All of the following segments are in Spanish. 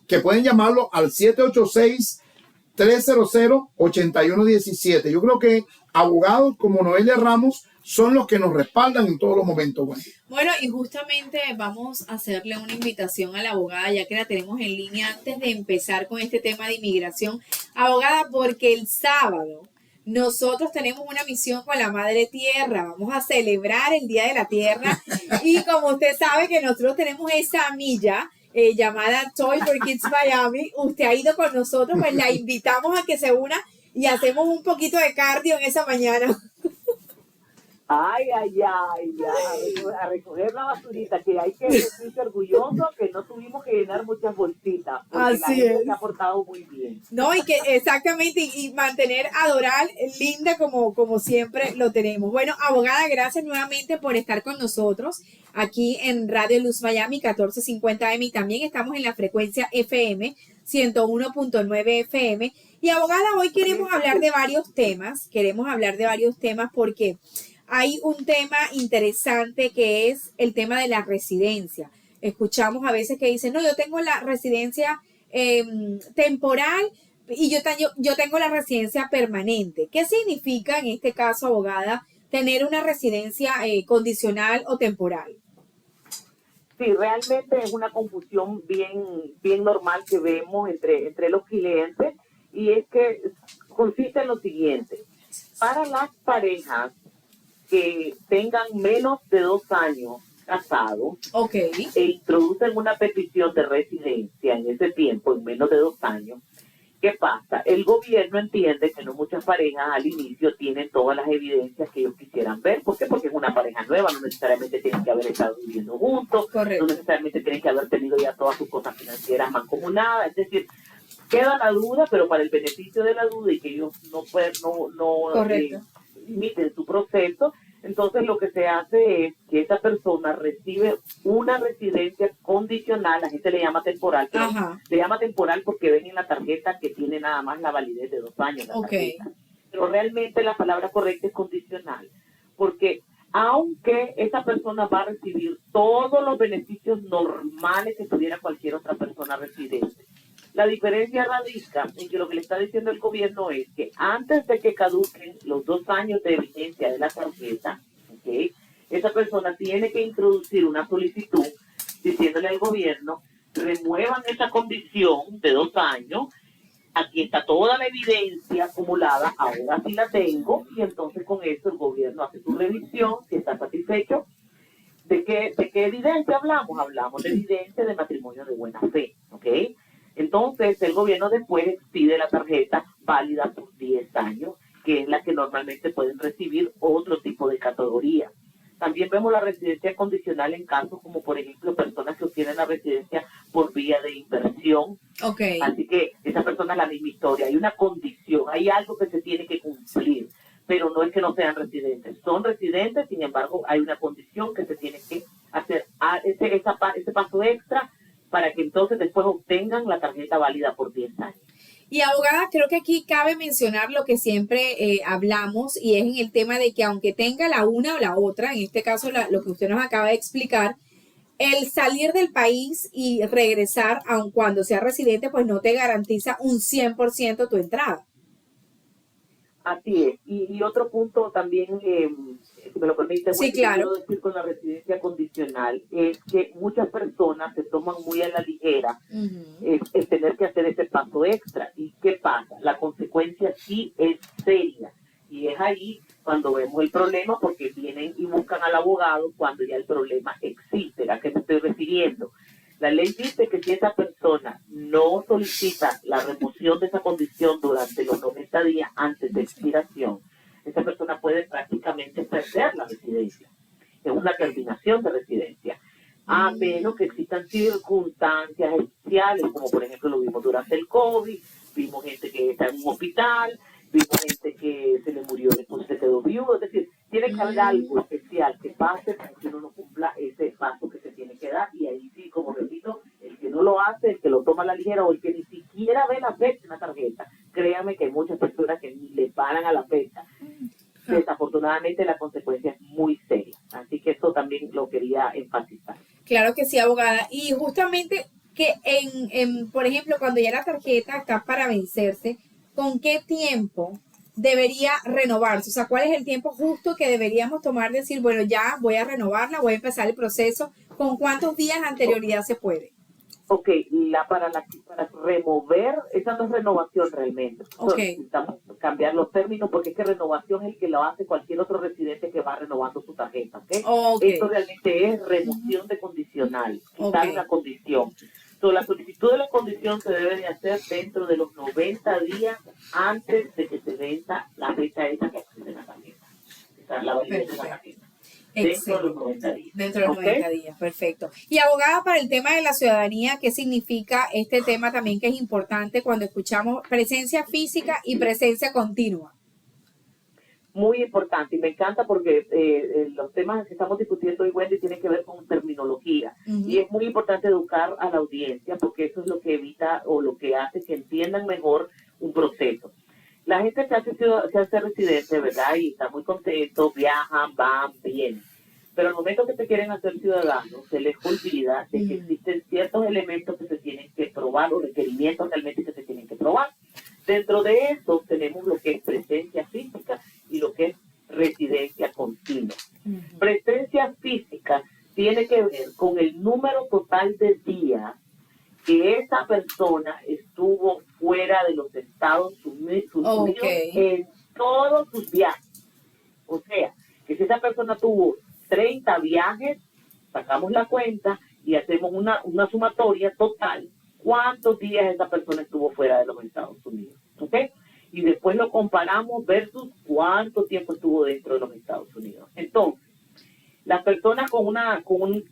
que pueden llamarlo al 786-300-8117. Yo creo que abogados como Noelia Ramos son los que nos respaldan en todos los momentos. Bueno, y justamente vamos a hacerle una invitación a la abogada, ya que la tenemos en línea antes de empezar con este tema de inmigración. Abogada, porque el sábado nosotros tenemos una misión con la Madre Tierra. Vamos a celebrar el Día de la Tierra. Y como usted sabe que nosotros tenemos esa milla llamada Toy for Kids Miami, usted ha ido con nosotros, pues la invitamos a que se una y hacemos un poquito de cardio en esa mañana. Ay, a recoger la basurita, que hay que sentirse orgulloso que no tuvimos que llenar muchas bolsitas, porque la gente se ha portado muy bien. No, y que exactamente, y mantener a Doral linda como siempre lo tenemos. Bueno, abogada, gracias nuevamente por estar con nosotros aquí en Radio Luz Miami 1450 M, y también estamos en la frecuencia FM 101.9 FM. Y abogada, hoy queremos hablar de varios temas, porque hay un tema interesante que es el tema de la residencia. Escuchamos a veces que dicen, no, yo tengo la residencia temporal y yo tengo la residencia permanente. ¿Qué significa en este caso, abogada, tener una residencia condicional o temporal? Sí, realmente es una confusión bien normal que vemos entre los clientes, y es que consiste en lo siguiente. Para las parejas que tengan menos de 2 años casados, e introducen una petición de residencia en ese tiempo, en menos de 2 años, ¿qué pasa? El gobierno entiende que no muchas parejas al inicio tienen todas las evidencias que ellos quisieran ver. ¿Por qué? Porque es una pareja nueva, no necesariamente tienen que haber estado viviendo juntos, no necesariamente tienen que haber tenido ya todas sus cosas financieras mancomunadas. Es decir, queda la duda, pero para el beneficio de la duda y que ellos no limiten su proceso, entonces lo que se hace es que esa persona recibe una residencia condicional. La gente le llama temporal, pero le llama temporal porque ven en la tarjeta que tiene nada más la validez de 2 años. Pero realmente la palabra correcta es condicional, porque aunque esa persona va a recibir todos los beneficios normales que tuviera cualquier otra persona residente, la diferencia radica en que lo que le está diciendo el gobierno es que antes de que caduquen los 2 años de vigencia de la tarjeta, esa persona tiene que introducir una solicitud diciéndole al gobierno, remuevan esa condición de 2 años, aquí está toda la evidencia acumulada, ahora sí la tengo, y entonces con eso el gobierno hace su revisión, si está satisfecho. ¿De qué evidencia hablamos? Hablamos de evidencia de matrimonio de buena fe, Entonces, el gobierno después expide la tarjeta válida por 10 años, que es la que normalmente pueden recibir otro tipo de categoría. También vemos la residencia condicional en casos como, por ejemplo, personas que obtienen la residencia por vía de inversión. Así que esa persona es la misma historia. Hay una condición, hay algo que se tiene que cumplir, pero no es que no sean residentes. Son residentes, sin embargo, hay una condición que se tiene que hacer, ese paso extra, para que entonces después obtengan la tarjeta válida por 10 años. Y abogada, creo que aquí cabe mencionar lo que siempre hablamos, y es en el tema de que aunque tenga la una o la otra, en este caso lo que usted nos acaba de explicar, el salir del país y regresar, aun cuando sea residente, pues no te garantiza un 100% tu entrada. Así es. Y otro punto también, si me lo permite, quiero decir con la residencia condicional, es que muchas personas se toman muy a la ligera el tener que hacer ese paso extra. ¿Y qué pasa? La consecuencia sí es seria. Y es ahí cuando vemos el problema, porque vienen y buscan al abogado cuando ya el problema existe. ¿A qué me estoy refiriendo? La ley dice que si esa persona no solicita la remoción de esa condición durante los 90 días antes de expiración, esa persona puede prácticamente perder la residencia. Es una terminación de residencia. A menos que existan circunstancias especiales, como por ejemplo lo vimos durante el COVID, vimos gente que está en un hospital, vimos gente que se le murió y después se quedó viudo. Es decir, tiene que haber algo especial que pase para que uno no cumpla ese paso que se tiene que dar. Y ahí sí, como repito, el que no lo hace, el que lo toma a la ligera o el que ni siquiera ve la fecha en la tarjeta, créame que hay muchas personas que ni le paran a la fecha. Desafortunadamente la consecuencia es muy seria. Así que eso también lo quería enfatizar. Claro que sí, abogada. Y justamente que por ejemplo, cuando ya la tarjeta está para vencerse, ¿con qué tiempo debería renovarse? O sea, ¿cuál es el tiempo justo que deberíamos tomar de decir, bueno, ya voy a renovarla, voy a empezar el proceso? ¿Con cuántos días de anterioridad se puede? Ok, para remover, esa no es renovación realmente. Okay. Necesitamos cambiar los términos porque es que renovación es el que lo hace cualquier otro residente que va renovando su tarjeta. Okay. Esto realmente es remoción de condicional, quitar una condición. Entonces, la solicitud de la condición se debe de hacer dentro de los 90 días antes de que se venza la fecha esa que accede a la tarjeta. Esa es la validez de la tarjeta. Dentro de los 90 días. Dentro de los 90 días, perfecto. Y abogada, para el tema de la ciudadanía, ¿qué significa este tema también que es importante cuando escuchamos presencia física y presencia continua? Muy importante y me encanta porque los temas que estamos discutiendo hoy, Wendy, tienen que ver con terminología. Y es muy importante educar a la audiencia porque eso es lo que evita o lo que hace que entiendan mejor un proceso. La gente se hace residente, ¿verdad? Y está muy contento, viajan, van, vienen. Pero al momento que te quieren hacer ciudadano, se les olvida de que existen ciertos elementos que se tienen que probar o requerimientos realmente que se tienen que probar. Dentro de eso tenemos lo que es presencia física y lo que es residencia continua. Presencia física tiene que ver con el número total de días que esa persona estuvo fuera de los Estados Unidos en todos sus viajes. O sea, que si esa persona tuvo 30 viajes, sacamos la cuenta y hacemos una sumatoria total. ¿Cuántos días esa persona estuvo fuera de los Estados Unidos? ¿Ok? Y después lo comparamos versus cuánto tiempo estuvo dentro de los Estados Unidos. Entonces, las personas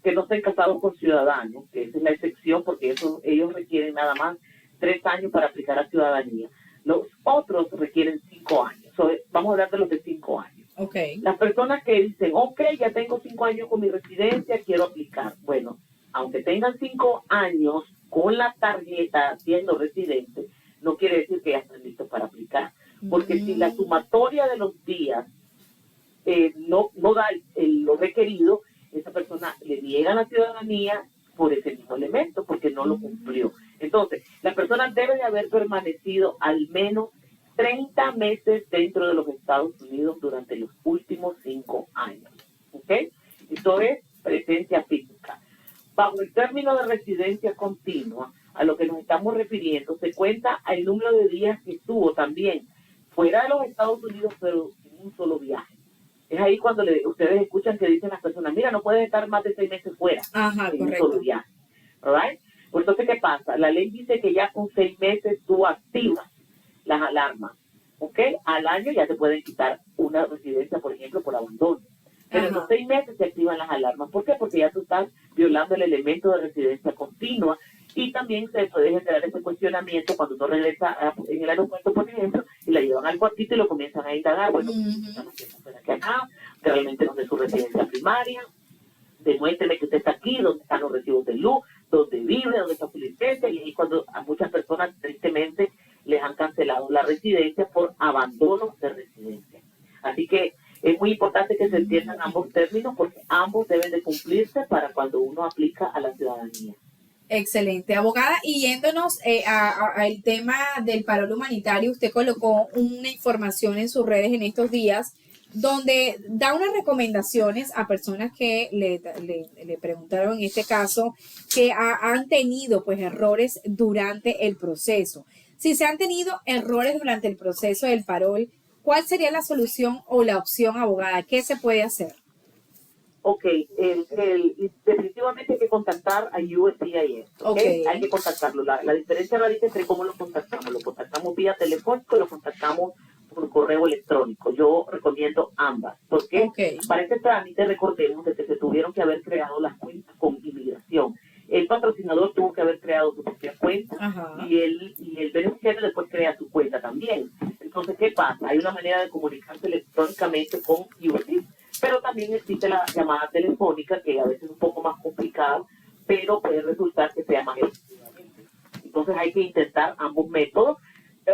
que no estén casados con ciudadanos, que esa es la excepción porque ellos requieren nada más 3 años para aplicar a ciudadanía. Los otros requieren 5 años. Vamos a hablar de los de 5 años. Okay. Las personas que dicen, ok, ya tengo 5 años con mi residencia, quiero aplicar. Bueno, aunque tengan 5 años con la tarjeta siendo residente, no quiere decir que ya están listos para aplicar. Porque si la sumatoria de los días no da lo requerido, esa persona le niega la ciudadanía por ese mismo elemento, porque no lo cumplió. Entonces, la persona debe de haber permanecido al menos 30 meses dentro de los Estados Unidos durante los últimos 5 años. ¿Ok? Esto es presencia física. Bajo el término de residencia continua, a lo que nos estamos refiriendo, se cuenta el número de días que estuvo también fuera de los Estados Unidos, pero en un solo viaje. Es ahí cuando ustedes escuchan que dicen las personas, mira, no puedes estar más de 6 meses fuera en un solo viaje. ¿Right? Pues entonces, ¿qué pasa? La ley dice que ya con 6 meses tú activas las alarmas. ¿Ok? Al año ya te pueden quitar una residencia, por ejemplo, por abandono. Pero en los 6 meses se activan las alarmas. ¿Por qué? Porque ya tú estás violando el elemento de residencia continua. Y también se puede generar ese cuestionamiento cuando uno regresa en el aeropuerto, por ejemplo, y la llevan al cuartito y lo comienzan a indagar. Bueno, estamos aquí acá, realmente no es su residencia primaria. Demuéstreme que usted está aquí, dónde están los recibos de luz, dónde vive, dónde está su licencia. Y ahí cuando a muchas personas, tristemente, les han cancelado la residencia por abandono de residencia. Así que es muy importante que se entiendan ambos términos porque ambos deben de cumplirse para cuando uno aplica a la ciudadanía. Excelente, abogada. Y yéndonos al tema del paro humanitario, usted colocó una información en sus redes en estos días donde da unas recomendaciones a personas que le preguntaron en este caso que han tenido pues errores durante el proceso. Si se han tenido errores durante el proceso del parol, ¿cuál sería la solución o la opción, abogada? ¿Qué se puede hacer? Ok, definitivamente hay que contactar a USCIS, ¿okay? Hay que contactarlo. La diferencia radica entre cómo lo contactamos vía telefónico y lo contactamos por correo electrónico. Yo recomiendo ambas, porque para este trámite recordemos de que se tuvieron que haber creado las cuentas con inmigración. El patrocinador tuvo que haber creado su propia cuenta y el beneficiario después crea su cuenta también. Entonces, ¿qué pasa? Hay una manera de comunicarse electrónicamente con USCIS, pero también existe la llamada telefónica, que a veces es un poco más complicada, pero puede resultar que sea más efectivamente. Entonces hay que intentar ambos métodos,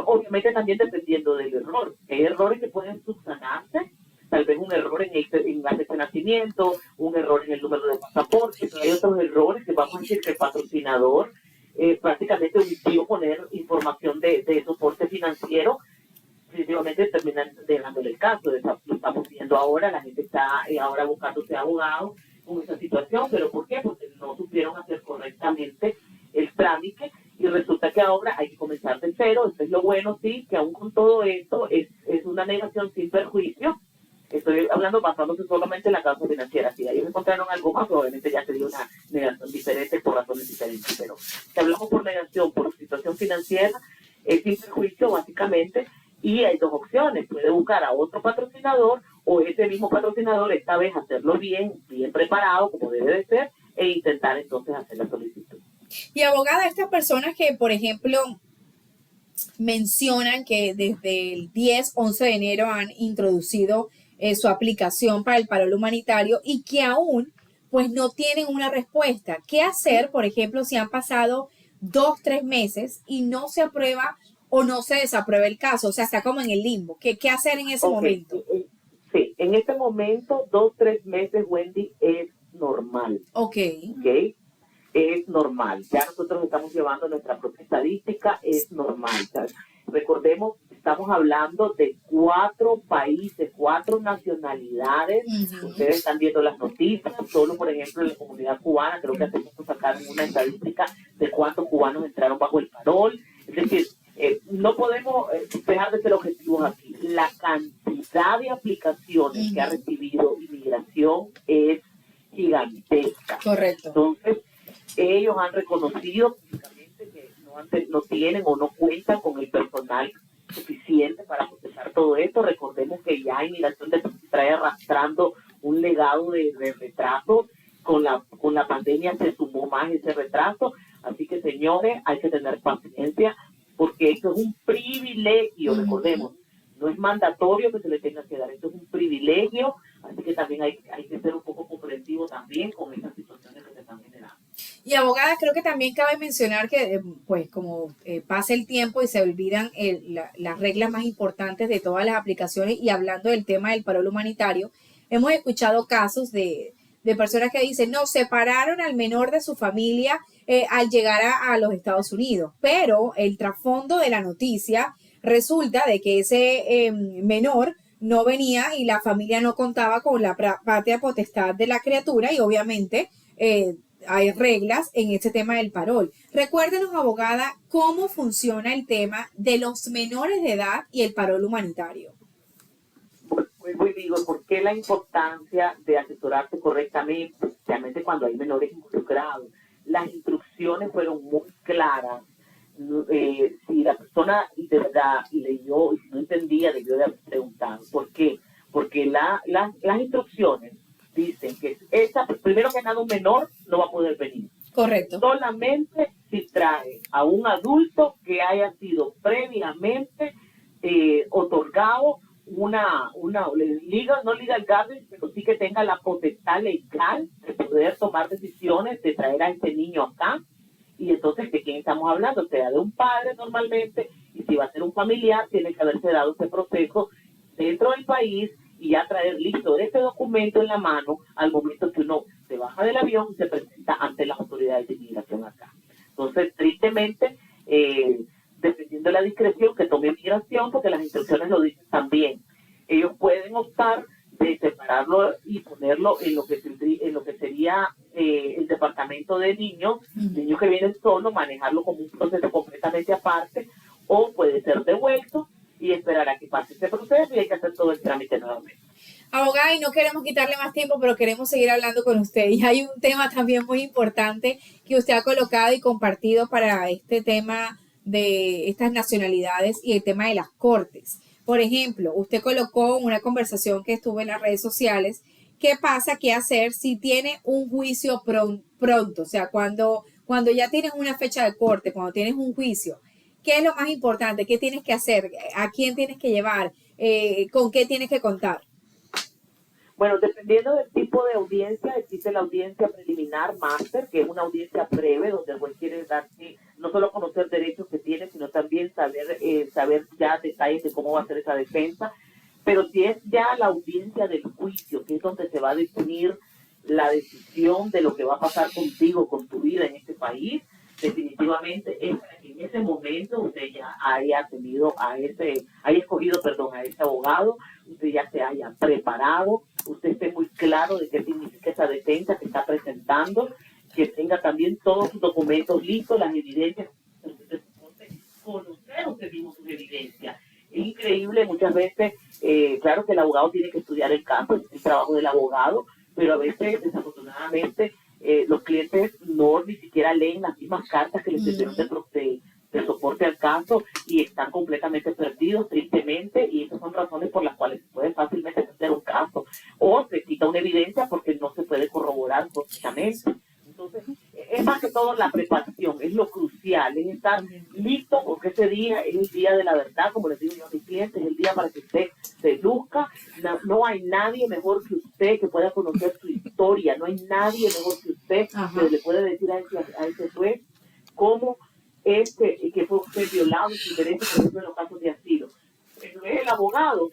obviamente también dependiendo del error. Hay errores que pueden subsanarse, tal vez un error en la fecha de nacimiento, un error en el número de pasaporte, pero hay otros errores que vamos a decir que el patrocinador prácticamente omitió poner información de soporte financiero, definitivamente terminan dejándole el caso. Lo estamos viendo ahora, la gente está ahora buscándose abogado con esa situación, pero ¿por qué? Porque no supieron hacer correctamente el trámite y resulta que ahora hay que comenzar de cero. Esto es lo bueno, sí, que aún con todo esto es una negación sin perjuicio. Estoy hablando basándose solamente en la causa financiera. Si ellos encontraron algo más, probablemente ya sería una negación diferente por razones diferentes. Pero si hablamos por negación, por situación financiera, es sin perjuicio básicamente. Y hay dos opciones: puede buscar a otro patrocinador o ese mismo patrocinador esta vez hacerlo bien preparado, como debe de ser, e intentar entonces hacer la solicitud. Y abogada, estas personas que, por ejemplo, mencionan que desde el 10-11 de enero han introducido su aplicación para el paro humanitario y que aún pues no tienen una respuesta. ¿Qué hacer, por ejemplo, si han pasado 2-3 meses y no se aprueba o no se desaprueba el caso? O sea, está como en el limbo. ¿Qué hacer en ese momento? Sí, en este momento 2-3 meses, Wendy, es normal. Ok. Es normal. Ya nosotros estamos llevando nuestra propia estadística, es normal. ¿Sabes? Recordemos, estamos hablando de 4 países, 4 nacionalidades. Ustedes están viendo las noticias, solo por ejemplo en la comunidad cubana, creo que hace poco sacaron una estadística de cuántos cubanos entraron bajo el parol. Es decir, no podemos dejar de ser objetivos aquí. La cantidad de aplicaciones que ha recibido inmigración es gigantesca. Correcto. Entonces, ellos han reconocido públicamente que no tienen o no cuentan con el personal suficiente para procesar todo esto. Recordemos que ya Inmigración trae arrastrando un legado de retraso. Con la pandemia se sumó más ese retraso. Así que, señores, hay que tener paciencia porque esto es un privilegio, recordemos. No es mandatorio que se le tenga que dar, esto es un privilegio. Así que también hay que ser un poco comprensivo también con estas situaciones que se están generando. Y abogada, creo que también cabe mencionar que pues como pasa el tiempo y se olvidan las reglas más importantes de todas las aplicaciones, y hablando del tema del paro humanitario, hemos escuchado casos de personas que dicen, no, separaron al menor de su familia al llegar a los Estados Unidos, pero el trasfondo de la noticia resulta de que ese menor no venía y la familia no contaba con la patria potestad de la criatura, y obviamente hay reglas en este tema del parol. Recuérdenos, abogada, cómo funciona el tema de los menores de edad y el parol humanitario. Pues digo, ¿por qué la importancia de asesorarse correctamente, especialmente cuando hay menores involucrados? Las instrucciones fueron muy claras. Si la persona de verdad leyó y si no entendía, debió de haber preguntado. ¿Por qué? Porque las instrucciones dicen que primero que nada un menor no va a poder venir. Correcto. Solamente si trae a un adulto que haya sido previamente otorgado una liga, no legal guardian, pero sí que tenga la potestad legal de poder tomar decisiones de traer a este niño acá. Y entonces, ¿de quién estamos hablando? O sea, de un padre normalmente, y si va a ser un familiar, tiene que haberse dado ese proceso dentro del país y ya traer listo este documento en la mano al momento que uno se baja del avión y se presenta ante las autoridades de inmigración acá. Entonces, tristemente, dependiendo de la discreción que tome inmigración, porque las instrucciones lo dicen también, ellos pueden optar de separarlo y ponerlo en lo que sería el departamento de niños que vienen solos, manejarlo como un proceso completamente aparte, o puede ser devuelto y esperar a que pase este proceso y hay que hacer todo el trámite nuevamente. Abogada, y no queremos quitarle más tiempo, pero queremos seguir hablando con usted. Y hay un tema también muy importante que usted ha colocado y compartido para este tema de estas nacionalidades y el tema de las cortes. Por ejemplo, usted colocó una conversación que estuvo en las redes sociales. ¿Qué pasa? ¿Qué hacer si tiene un juicio pronto? O sea, cuando ya tienes una fecha de corte, cuando tienes un juicio, ¿qué es lo más importante? ¿Qué tienes que hacer? ¿A quién tienes que llevar? ¿Con qué tienes que contar? Bueno, dependiendo del tipo de audiencia, existe la audiencia preliminar máster, que es una audiencia breve, donde el juez quiere darse, no solo conocer derechos que tiene, sino también saber ya detalles de cómo va a ser esa defensa. Pero si es ya la audiencia del juicio, que es donde se va a definir la decisión de lo que va a pasar contigo, con tu vida en este país, definitivamente es para que en ese momento usted ya haya escogido a ese abogado, usted ya se haya preparado, usted esté muy claro de qué significa esa defensa que está presentando, que tenga también todos sus documentos listos, las evidencias, conocer usted mismo sus evidencias. Es increíble muchas veces, claro que el abogado tiene que estudiar el caso, es el trabajo del abogado, pero a veces desafortunadamente los clientes no ni siquiera leen las mismas cartas que les dieron de soporte al caso y están completamente perdidos, tristemente, y esas son razones por las cuales se puede fácilmente perder un caso o se quita una evidencia porque no se puede corroborar correctamente. Entonces, es más que todo la preparación, es lo crucial, es estar listo porque ese día es el día de la verdad, como les digo yo a mis clientes, es el día para que usted se luzca. No hay nadie mejor que usted que pueda conocer su historia, no hay nadie mejor que usted que le puede decir a ese juez cómo que fue usted violado en sus derechos, por ejemplo, en los casos de asilo. Pero es el abogado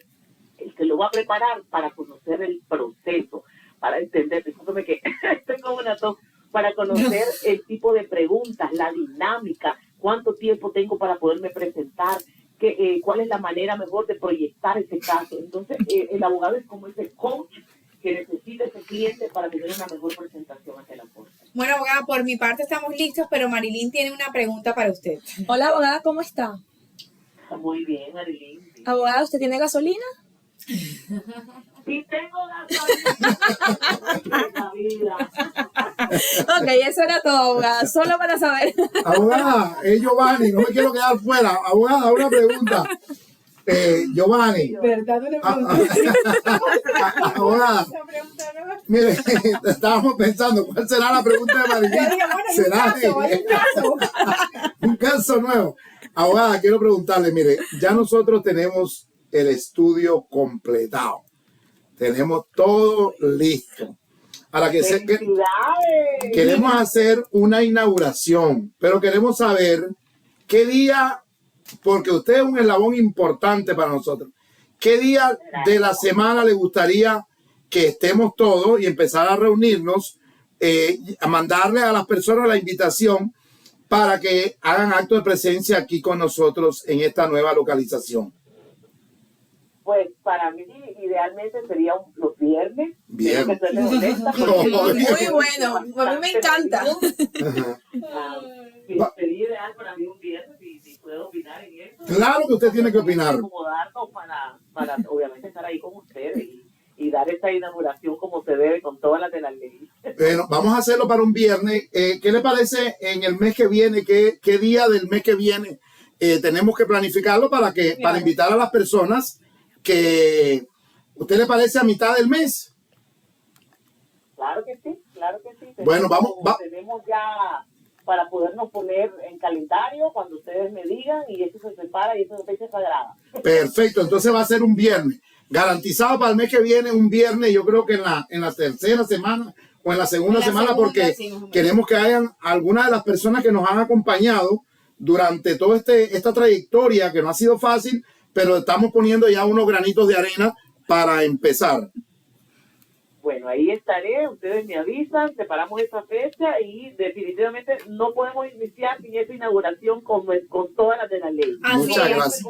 el que lo va a preparar para conocer el proceso, para entender, discúlpeme que tengo una tos, para conocer el tipo de preguntas, la dinámica, cuánto tiempo tengo para poderme presentar, cuál es la manera mejor de proyectar ese caso. Entonces, el abogado es como ese coach que necesita ese cliente para tener una mejor presentación ante la corte. Bueno, abogada, por mi parte estamos listos, pero Marilyn tiene una pregunta para usted. Hola, abogada, ¿cómo está? Muy bien, Marilyn. Abogada, ¿usted tiene gasolina? Sí, tengo gasolina. Ok, eso era todo, abogada, solo para saber. Abogada, es Giovanni, no me quiero quedar fuera. Abogada, una pregunta. Giovanni. ¿Verdad? Abogada, mire, estábamos pensando, ¿cuál será la pregunta de Marilyn? ¿Será un caso nuevo? Abogada, quiero preguntarle, mire, ya nosotros tenemos el estudio completado. Tenemos todo listo. Ahora queremos hacer una inauguración, pero queremos saber qué día, porque usted es un eslabón importante para nosotros, qué día de la semana le gustaría que estemos todos y empezar a reunirnos, a mandarle a las personas la invitación para que hagan acto de presencia aquí con nosotros en esta nueva localización. Pues para mí idealmente sería los viernes. Bien. Muy bueno, a mí me encanta. Sería ideal para mí un viernes, si puedo opinar en eso. Claro que usted tiene que opinar. Acomodarnos para obviamente estar ahí con ustedes y dar esta inauguración como se debe con todas las de la ley. Bueno, vamos a hacerlo para un viernes. ¿Qué le parece en el mes que viene? ¿Qué día del mes que viene tenemos que planificarlo para invitar a las personas? Que ¿usted le parece a mitad del mes? Claro que sí, claro que sí. Bueno, tenemos ya para podernos poner en calendario cuando ustedes me digan y eso se separa y eso es fecha sagrada. Perfecto, entonces va a ser un viernes. Garantizado para el mes que viene, un viernes, yo creo que en la tercera semana o en la segunda semana, porque queremos que hayan algunas de las personas que nos han acompañado durante toda esta trayectoria que no ha sido fácil, pero estamos poniendo ya unos granitos de arena para empezar. Bueno, ahí estaré, ustedes me avisan, separamos esa fecha y definitivamente no podemos iniciar sin esa inauguración con todas las de la ley. Muchas gracias.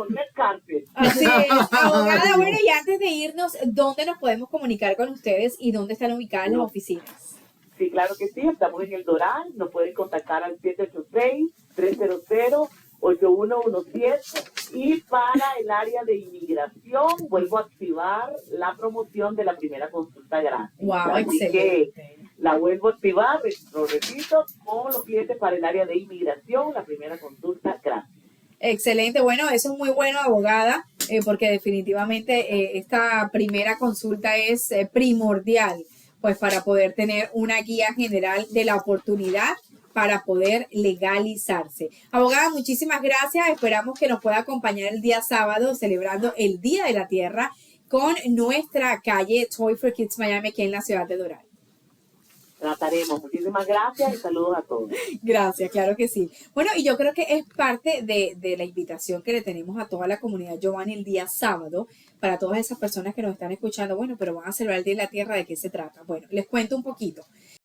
Así es, abogada. Bueno, y antes de irnos, ¿dónde nos podemos comunicar con ustedes y dónde están ubicadas las oficinas? Sí, claro que sí, estamos en el Doral, nos pueden contactar al 786-300-8117 y para el área de inmigración vuelvo a activar la promoción de la primera consulta gratis. Wow, así excelente. Que la vuelvo a activar, lo repito, con los clientes para el área de inmigración, la primera consulta gratis. Excelente, bueno, eso es muy bueno, abogada, porque definitivamente esta primera consulta es primordial, pues para poder tener una guía general de la oportunidad para poder legalizarse. Abogada, muchísimas gracias. Esperamos que nos pueda acompañar el día sábado celebrando el Día de la Tierra con nuestra calle Toy for Kids Miami aquí en la ciudad de Doral. Trataremos. Muchísimas gracias y saludos a todos. Gracias, claro que sí. Bueno, y yo creo que es parte de la invitación que le tenemos a toda la comunidad Giovanni el día sábado, para todas esas personas que nos están escuchando. Bueno, pero van a celebrar el Día de la Tierra, ¿de qué se trata? Bueno, les cuento un poquito.